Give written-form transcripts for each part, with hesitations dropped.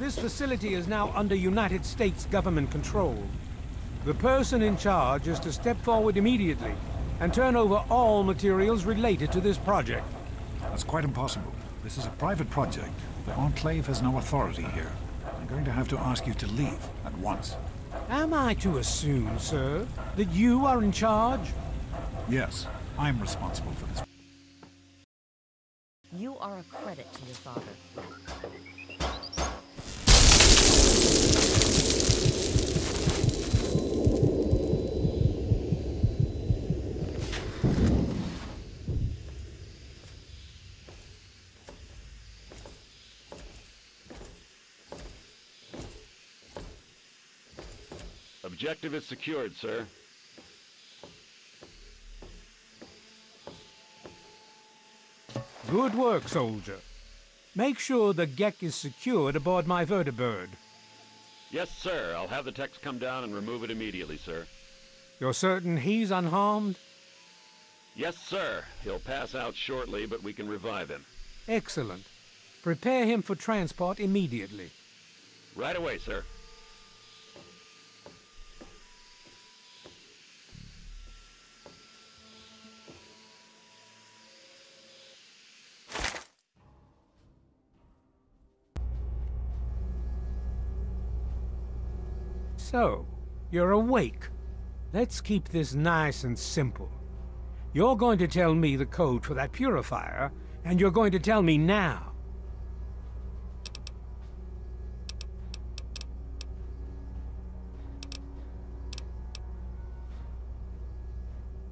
This facility is now under United States government control. The person in charge is to step forward immediately and turn over all materials related to this project. That's quite impossible. This is a private project. The Enclave has no authority here. I'm going to have to ask you to leave at once. Am I to assume, sir, that you are in charge? Yes, I'm responsible for this. You are a credit to your father. Objective is secured, sir. Good work, soldier. Make sure the Gek is secured aboard my vertibird. Yes, sir. I'll have the techs come down and remove it immediately, sir. You're certain he's unharmed? Yes, sir. He'll pass out shortly, but we can revive him. Excellent. Prepare him for transport immediately. Right away, sir. So, you're awake. Let's keep this nice and simple. You're going to tell me the code for that purifier, and you're going to tell me now.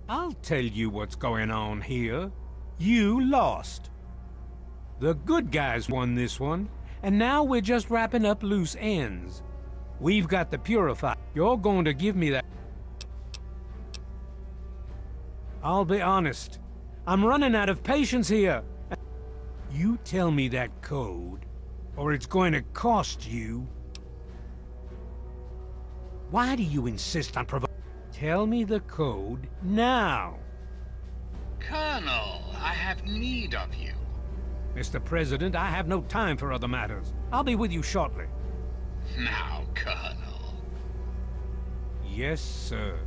I'll tell you what's going on here. You lost. The good guys won this one, and now we're just wrapping up loose ends. We've got the purifier. You're going to give me that. I'll be honest. I'm running out of patience here. You tell me that code, or it's going to cost you. Why do you insist on providing? Tell me the code now. Colonel, I have need of you. Mr. President, I have no time for other matters. I'll be with you shortly. Now, Colonel. Yes, sir.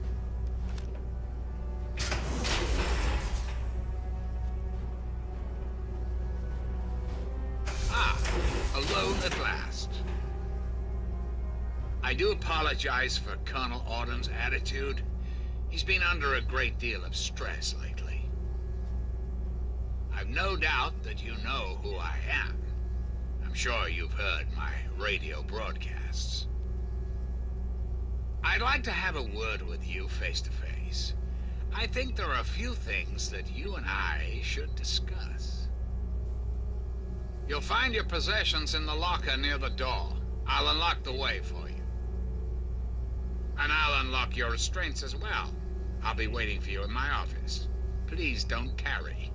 Alone at last. I do apologize for Colonel Auden's attitude. He's been under a great deal of stress lately. I've no doubt that you know who I am. I'm sure you've heard my radio broadcasts. I'd like to have a word with you face to face. I think there are a few things that you and I should discuss. You'll find your possessions in the locker near the door. I'll unlock the way for you. And I'll unlock your restraints as well. I'll be waiting for you in my office. Please don't carry.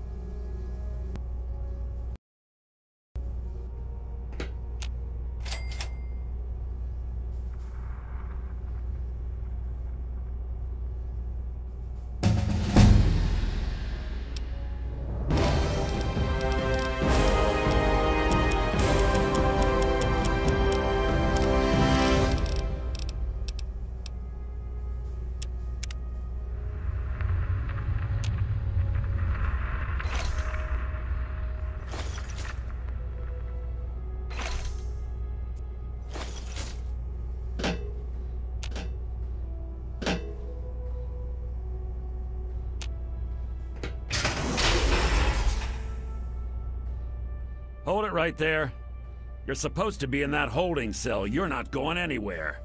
Hold it right there. You're supposed to be in that holding cell. You're not going anywhere.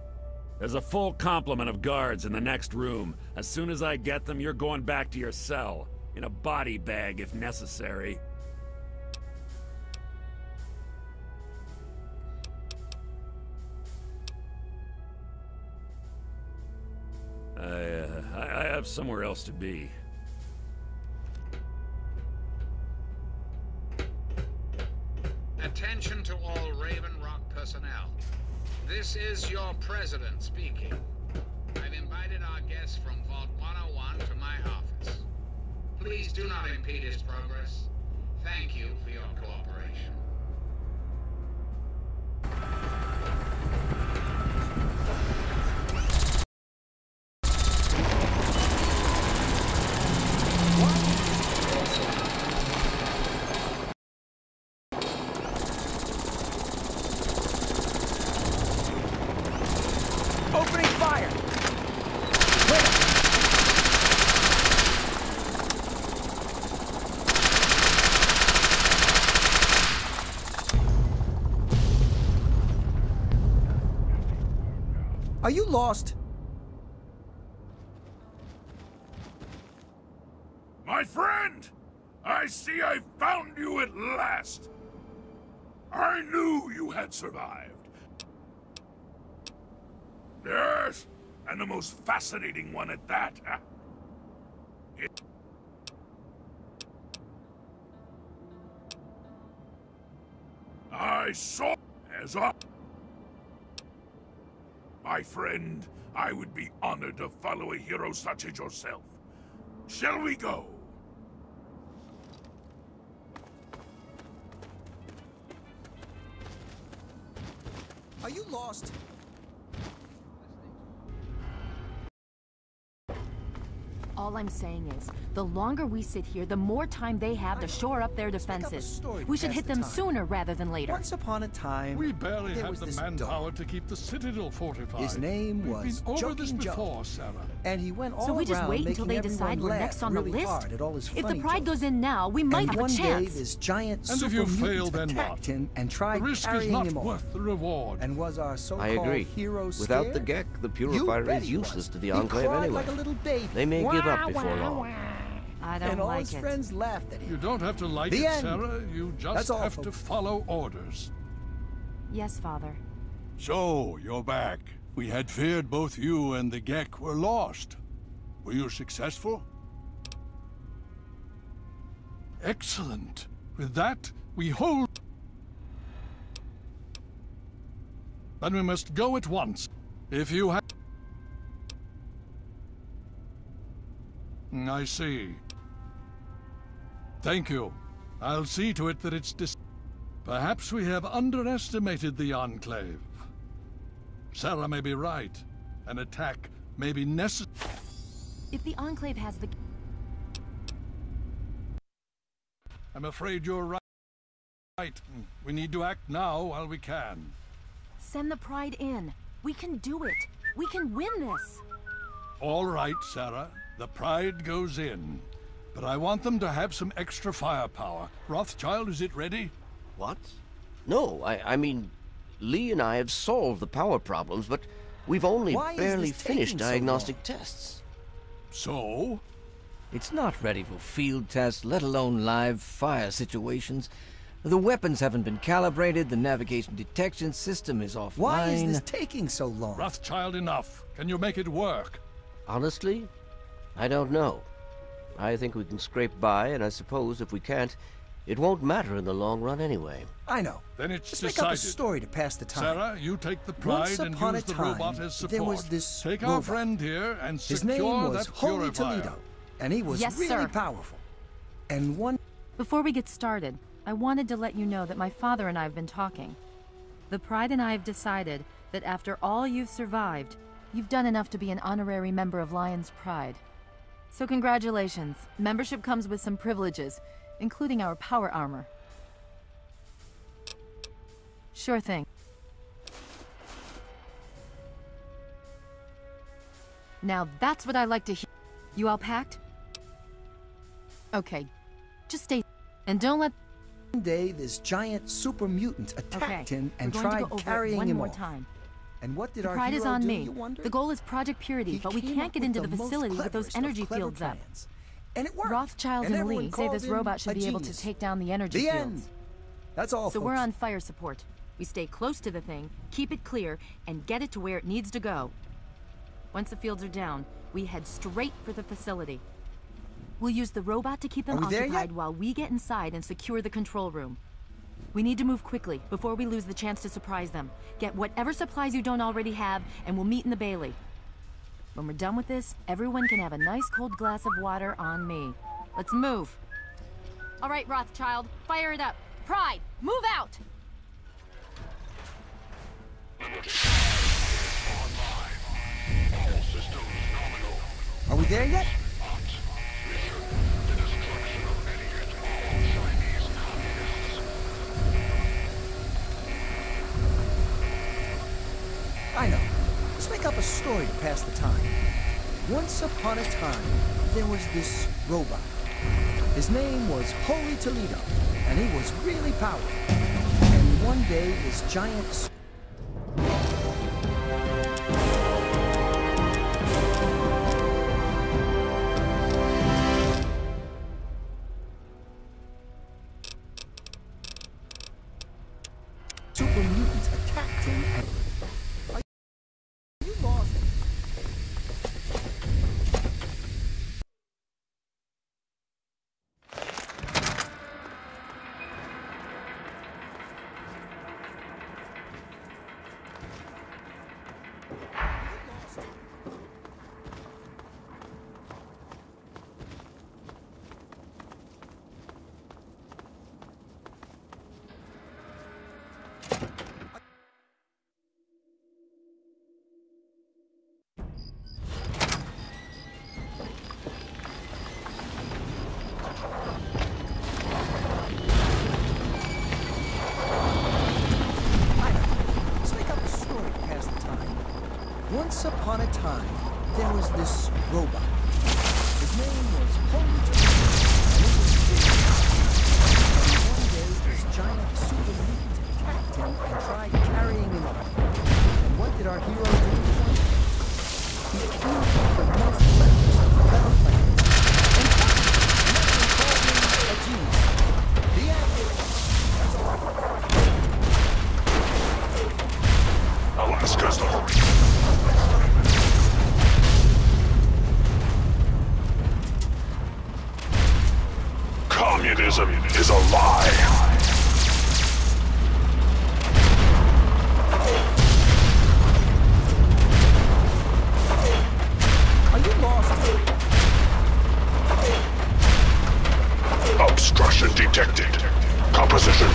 There's a full complement of guards in the next room. As soon as I get them, you're going back to your cell. In a body bag, if necessary. I have somewhere else to be. Attention to all Raven Rock personnel. This is your president speaking. I've invited our guest from Vault 101 to my office. Please do not impede his progress. Thank you for your cooperation. Are you lost? My friend! I see I found you at last! I knew you had survived. Yes, and the most fascinating one at that. I saw as a... My friend, I would be honored to follow a hero such as yourself. Shall we go? Are you lost? All I'm saying is, the longer we sit here, the more time they have to shore up their defenses. We should hit them sooner rather than later. Once upon a time, We barely there have was the this manpower dog. to keep the citadel fortified. His name was We've been over this Joking Joe. before, Sarah. And he went all So we just around wait until making they decide everyone we're laugh next on the really list? hard at all his If the funny Pride jokes. goes in now, we might And have a one day, chance. this giant And super if you fail, mutant then attacked what? him and The tried risk is carrying not him off. worth the reward. And was our so-called I agree. hero Without the scared? Gek, the You Purifier bet is he useless was. to the He Enclave cried anyway. like a little baby. They may give up before long. I don't And all like his it. friends laughed at You him. don't have to like The it, end. Sarah. You That's just all, have to folks. follow orders. Yes, Father. So, you're back. We had feared both you and the Gek were lost. Were you successful? Excellent. With that, we hold... Then we must go at once. If you have... I see. Thank you. I'll see to it that it's Perhaps we have underestimated the Enclave. Sarah may be right. An attack may be necessary. If the Enclave has the... I'm afraid you're right. We need to act now while we can. Send the Pride in. We can do it. We can win this. All right, Sarah. The Pride goes in. But I want them to have some extra firepower. Rothschild, is it ready? What? No, I mean, Lee and I have solved the power problems, but we've only Why is barely this finished taking so diagnostic long? tests. So? It's not ready for field tests, let alone live fire situations. The weapons haven't been calibrated, the navigation detection system is offline. Why is this taking so long? Rothschild, enough. Can you make it work? Honestly, I don't know. I think we can scrape by, and I suppose if we can't, it won't matter in the long run anyway. I know. Then it's Just decided. make up a story to pass the time. Sarah, you take the Once Pride and upon use a the time, robot as support. there was this Take our robot. friend here and His secure name was that Holy purifier. Toledo, and he was Yes, really sir. powerful. And one... Before we get started, I wanted to let you know that my father and I have been talking. The Pride and I have decided that after all you've survived, you've done enough to be an honorary member of Lion's Pride. So congratulations. Membership comes with some privileges, including our power armor. Sure thing. Now that's what I like to hear. You all packed? Okay. Just stay and don't let... One day, this giant super mutant attacked him and we're going tried to go over carrying it one him more off. time. And what did The our Pride is hero on do, me. you wonder? The goal is Project Purity, He but we came can't up get with into the the most facility with those cleverest of energy clever fields up. plans. And it worked. Rothschild and everyone Lee say called this him robot should a be able to genius. take down the energy The fields. end. That's all, So folks. we're on fire support. We stay close to the thing, keep it clear, and get it to where it needs to go. Once the fields are down, we head straight for the facility. We'll use the robot to keep them Are we there occupied yet? while we get inside and secure the control room. We need to move quickly before we lose the chance to surprise them. Get whatever supplies you don't already have, and we'll meet in the Bailey. When we're done with this, everyone can have a nice cold glass of water on me. Let's move. All right, Rothschild, fire it up. Pride, move out! Are we there yet? I know. Let's make up a story to pass the time. Once upon a time, there was this robot. His name was Holy Toledo, and he was really powerful. And one day, this giant... time, there was this robot. His name was Holy Teresa, and it was really and one day, this giant super mutant attacked him and tried carrying him off. And what did our hero do? He killed the most members of the Rebel Planet. And called him a genius. The end. That's all. Alaska's the communism is a lie. Are you lost? Obstruction detected. Composition: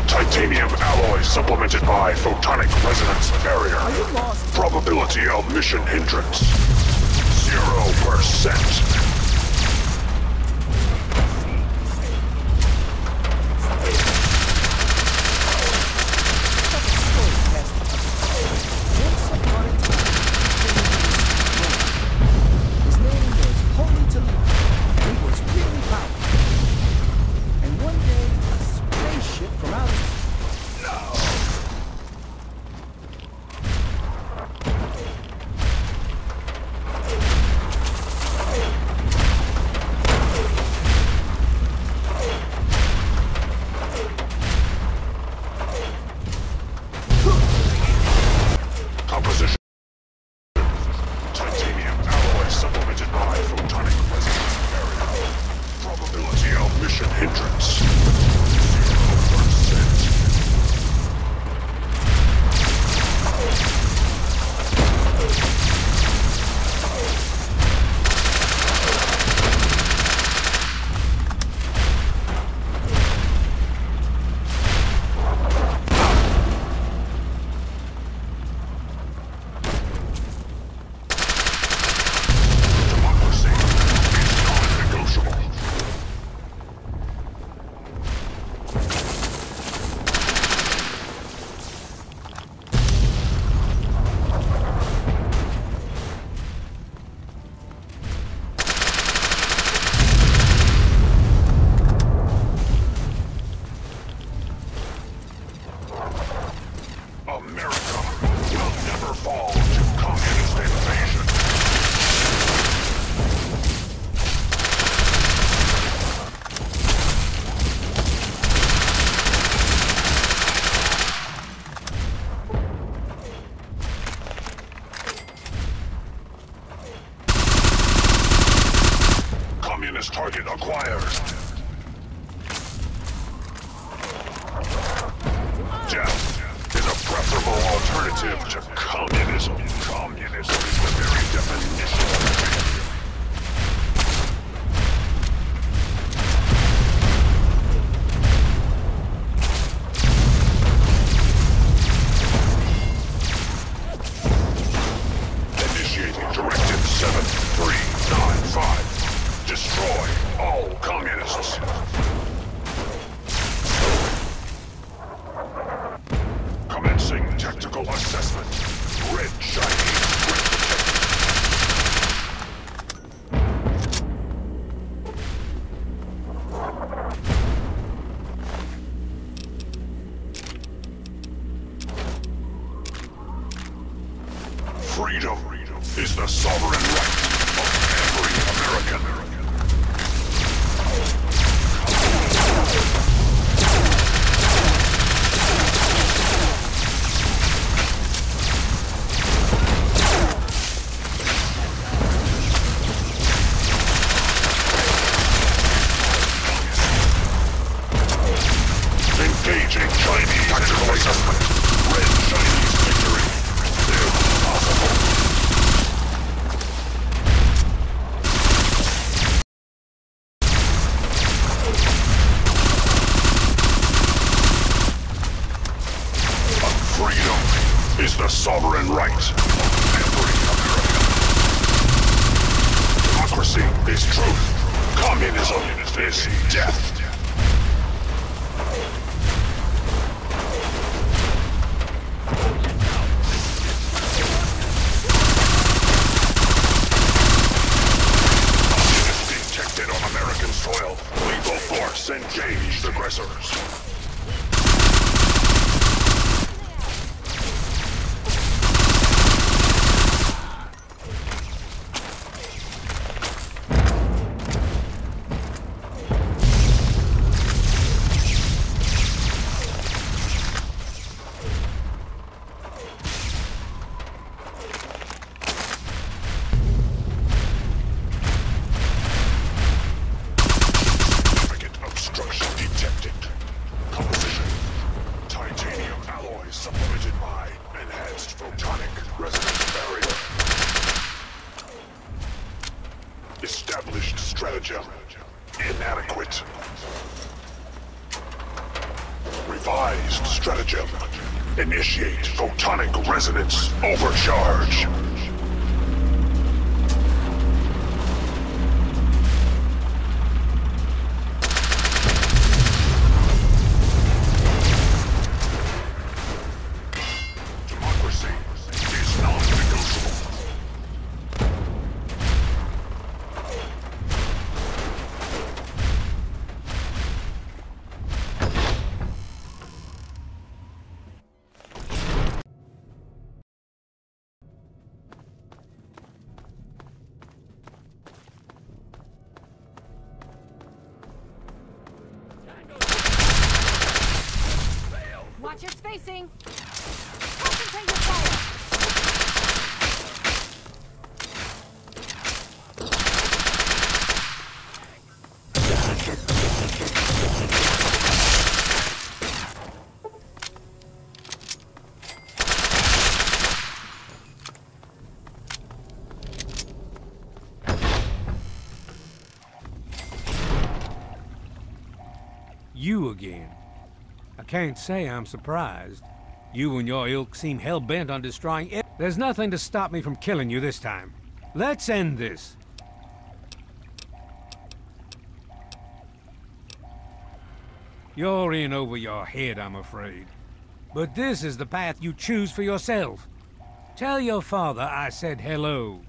titanium alloy supplemented by photonic resonance barrier. Are you lost? Probability of mission hindrance: 0%. Target acquired. Death is a preferable alternative to communism. Communism is the very definition of failure. Initiating Directive 7395. Destroy all communists. Commencing tactical assessment. Red Chinese threat detected. Freedom is the sovereign right of every American. Engaging Chinese tactical assessment. Red Chinese victory. If possible. Freedom is the sovereign right of every American. Democracy is truth. Communism is death. compressors. Established stratagem. Inadequate. Revised stratagem. Initiate photonic resonance overcharge. Democracy is non-negotiable. Watch your spacing! Concentrate your fire! You again. I can't say I'm surprised. You and your ilk seem hell-bent on destroying it. There's nothing to stop me from killing you this time. Let's end this. You're in over your head, I'm afraid. But this is the path you choose for yourself. Tell your father I said hello.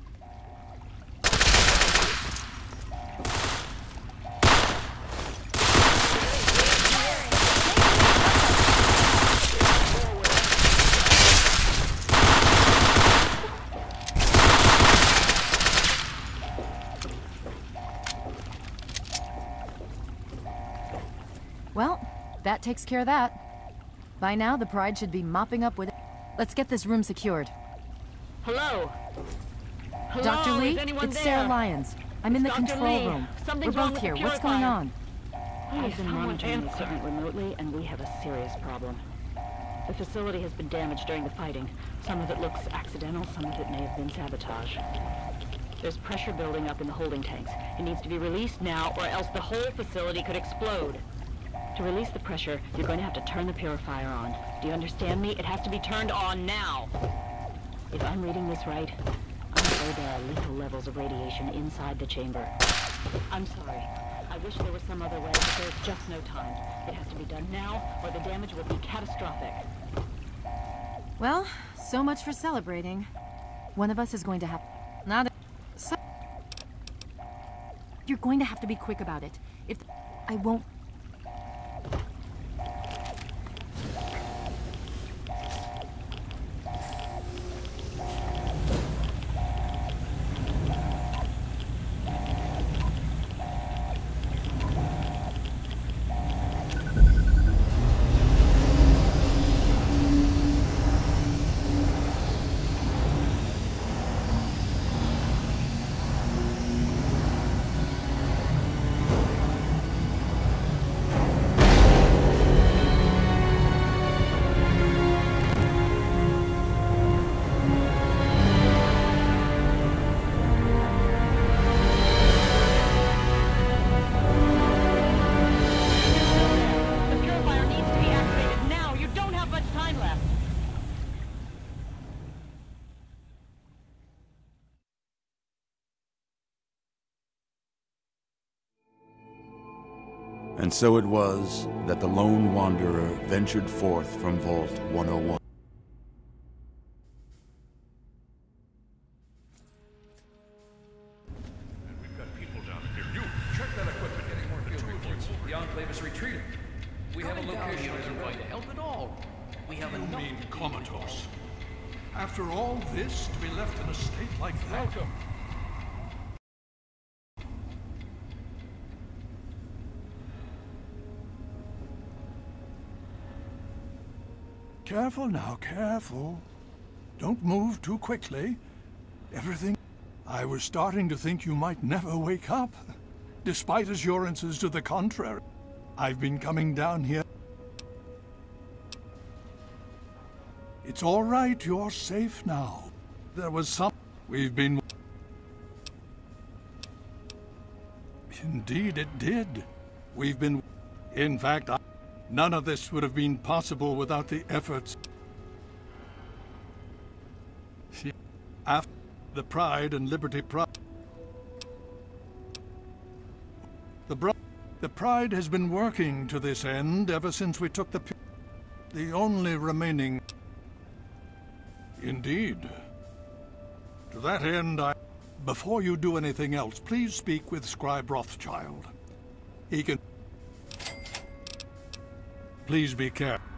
Well, that takes care of that. By now, the Pride should be mopping up with it. Let's get this room secured. Hello? Hello? Dr. Lee, Is anyone it's there? Sarah Lyons. I'm in the Dr. control Lee, room. something's We're wrong both with the here. What's going purifier. on? I've been monitoring the equipment remotely, and we have a serious problem. The facility has been damaged during the fighting. Some of it looks accidental, some of it may have been sabotage. There's pressure building up in the holding tanks. It needs to be released now, or else the whole facility could explode. To release the pressure, you're going to have to turn the purifier on. Do you understand me? It has to be turned on now. If I'm reading this right, I'm afraid there are lethal levels of radiation inside the chamber. I'm sorry. I wish there was some other way, but there's just no time. It has to be done now, or the damage will be catastrophic. Well, so much for celebrating. One of us is going to have... You're going to have to be quick about it. If... I won't... And so it was that the lone wanderer ventured forth from Vault 101. We've got people down here. You, check that equipment. Getting more field reports. The Enclave is retreating. We have a location isn't going to help at all. We have enough. You mean comatose? After all this, to be left in a state like that? Welcome. Careful now, careful. Don't move too quickly. Everything... I was starting to think you might never wake up, despite assurances to the contrary. I've been coming down here. It's all right, you're safe now. There was some... We've been... Indeed it did. We've been... In fact, none of this would have been possible without the efforts... After the Pride and Liberty The Pride has been working to this end ever since we took the only remaining... Indeed. To that end, before you do anything else, please speak with Scribe Rothschild. He can... Please be careful.